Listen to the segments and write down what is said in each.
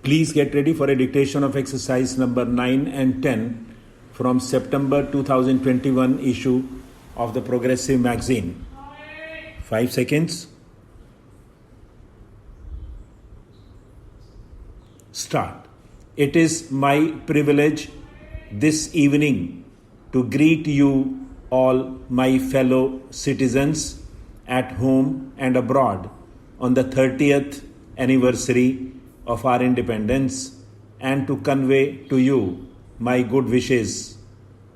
Please get ready for a dictation of exercise number 9 and 10 from September 2021 issue of the Progressive magazine. 5 seconds. Start. It is my privilege this evening to greet you all, my fellow citizens at home and abroad, on the 30th anniversary of our independence, and to convey to you my good wishes.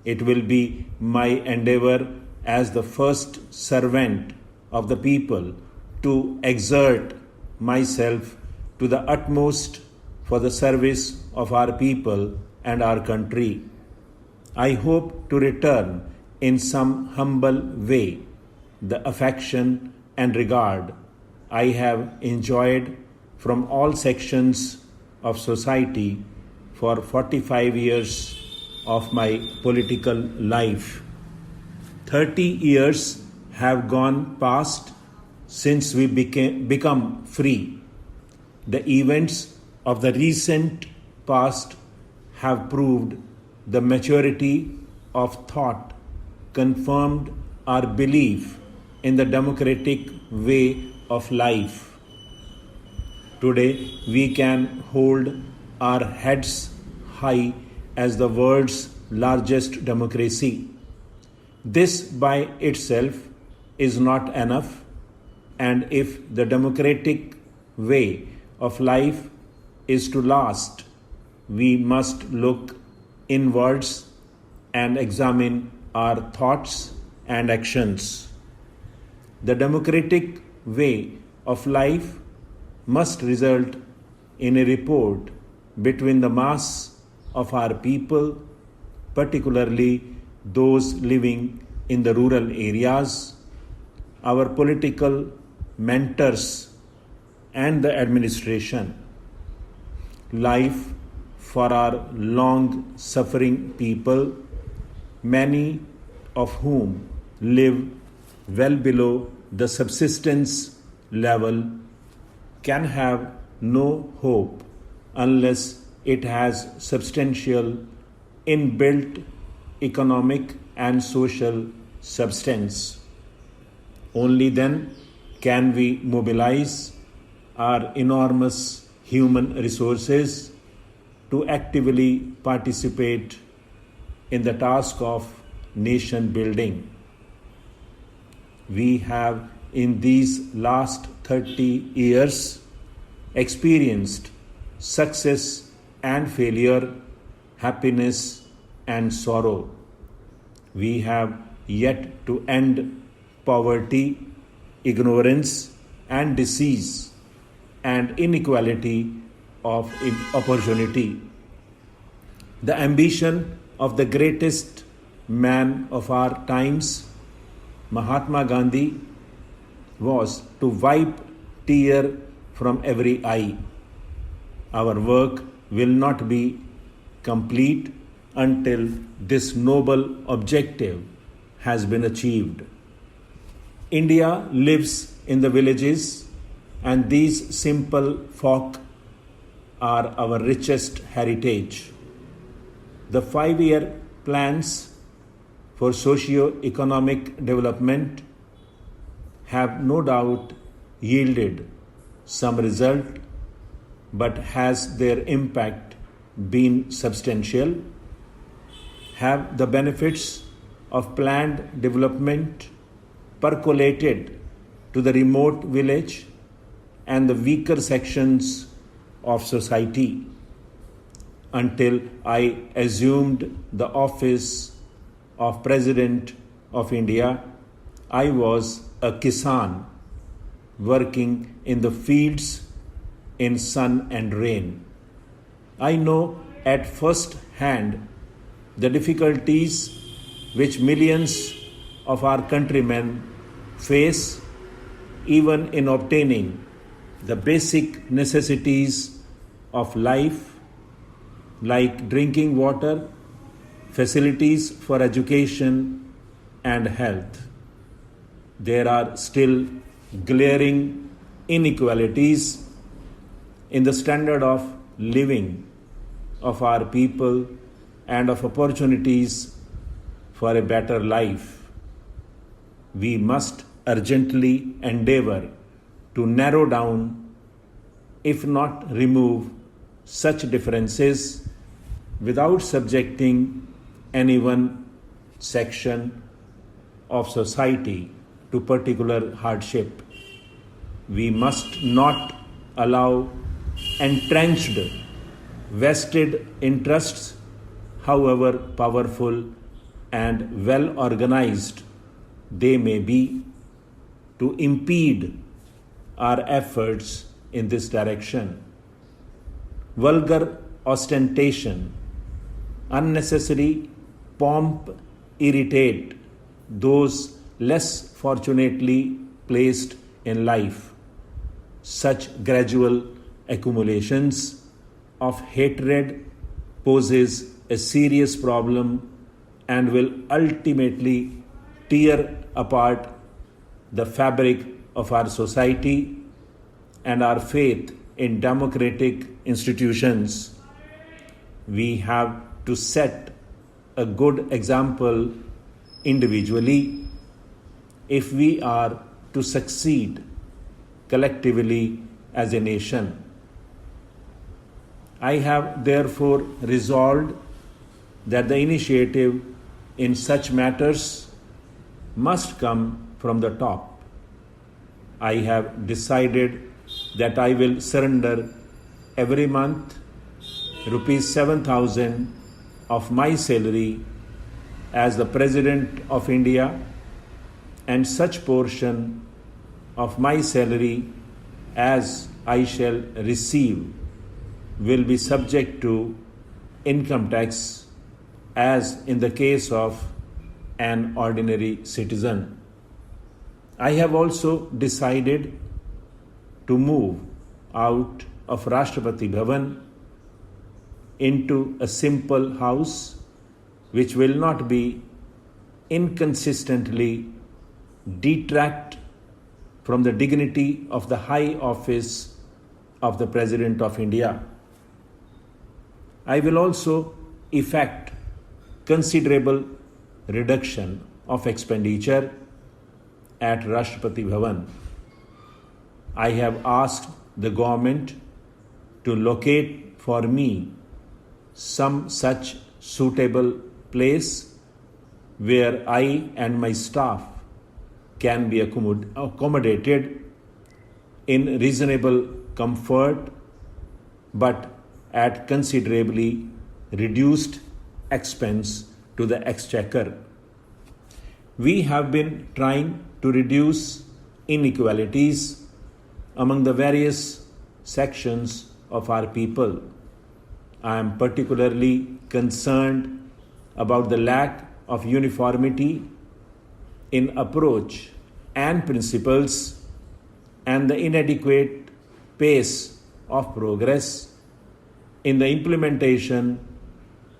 It will be my endeavor as the first servant of the people to exert myself to the utmost for the service of our people and our country. I hope to return in some humble way the affection and regard I have enjoyed from all sections of society for 45 years of my political life. 30 years have gone past since we become free. The events of the recent past have proved the maturity of thought, confirmed our belief in the democratic way of life. Today, we can hold our heads high as the world's largest democracy. This by itself is not enough, and if the democratic way of life is to last, we must look inwards and examine our thoughts and actions. The democratic way of life must result in a rapport between the mass of our people, particularly those living in the rural areas, our political mentors, and the administration. Life for our long-suffering people, many of whom live well below the subsistence level, can have no hope unless it has substantial inbuilt economic and social substance. Only then can we mobilize our enormous human resources to actively participate in the task of nation building. We have in these last 30 years experienced success and failure, happiness and sorrow. We have yet to end poverty, ignorance and disease and inequality of opportunity. The ambition of the greatest man of our times, Mahatma Gandhi, was to wipe tear from every eye. Our work will not be complete until this noble objective has been achieved. India lives in the villages, and these simple folk are our richest heritage. The 5-year plans for socio-economic development have no doubt yielded some result, but has their impact been substantial? Have the benefits of planned development percolated to the remote village and the weaker sections of society? Until I assumed the office of President of India, I was a Kisan working in the fields in sun and rain. I know at first hand the difficulties which millions of our countrymen face even in obtaining the basic necessities of life like drinking water, facilities for education and health. There are still glaring inequalities in the standard of living of our people and of opportunities for a better life. We must urgently endeavor to narrow down, if not remove, such differences without subjecting any one section of society to particular hardship. We must not allow entrenched vested interests, however powerful and well organized they may be, to impede our efforts in this direction. Vulgar ostentation, unnecessary pomp irritate those less fortunately placed in life. Such gradual accumulations of hatred poses a serious problem and will ultimately tear apart the fabric of our society and our faith in democratic institutions. We have to set a good example individually if we are to succeed collectively as a nation. I have therefore resolved that the initiative in such matters must come from the top. I have decided that I will surrender every month rupees 7,000 of my salary as the President of India, and such portion of my salary as I shall receive will be subject to income tax as in the case of an ordinary citizen. I have also decided to move out of Rashtrapati Bhavan into a simple house which will not be inconsistently detract from the dignity of the high office of the President of India. I will also effect considerable reduction of expenditure at Rashtrapati Bhavan. I have asked the government to locate for me some such suitable place where I and my staff can be accommodated in reasonable comfort but at considerably reduced expense to the exchequer. We have been trying to reduce inequalities among the various sections of our people. I am particularly concerned about the lack of uniformity in approach and principles and the inadequate pace of progress in the implementation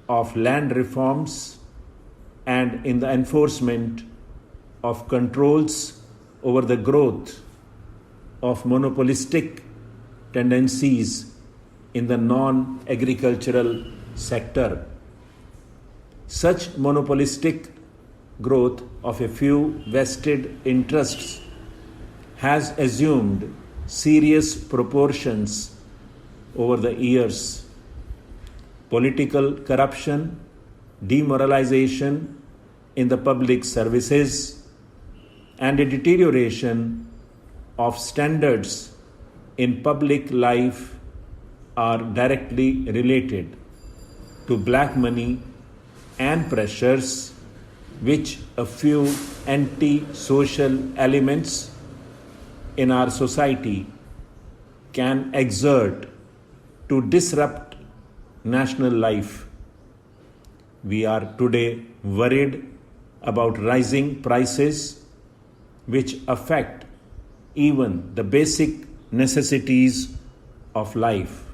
of land reforms and in the enforcement of controls over the growth of monopolistic tendencies in the non-agricultural sector. Such monopolistic growth of a few vested interests has assumed serious proportions over the years. Political corruption, demoralization in the public services, and a deterioration of standards in public life are directly related to black money and pressures which a few anti-social elements in our society can exert to disrupt national life. We are today worried about rising prices which affect even the basic necessities of life.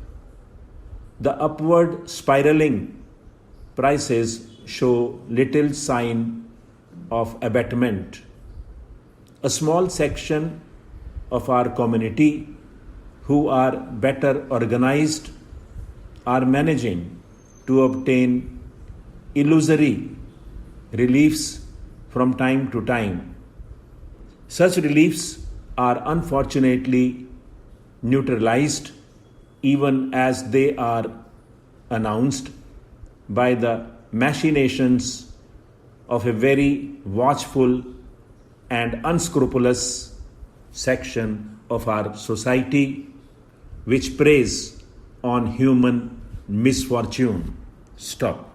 The upward spiraling prices show little sign of abatement. A small section of our community who are better organized are managing to obtain illusory reliefs from time to time. Such reliefs are unfortunately neutralized even as they are announced by the machinations of a very watchful and unscrupulous section of our society which preys on human misfortune. Stop.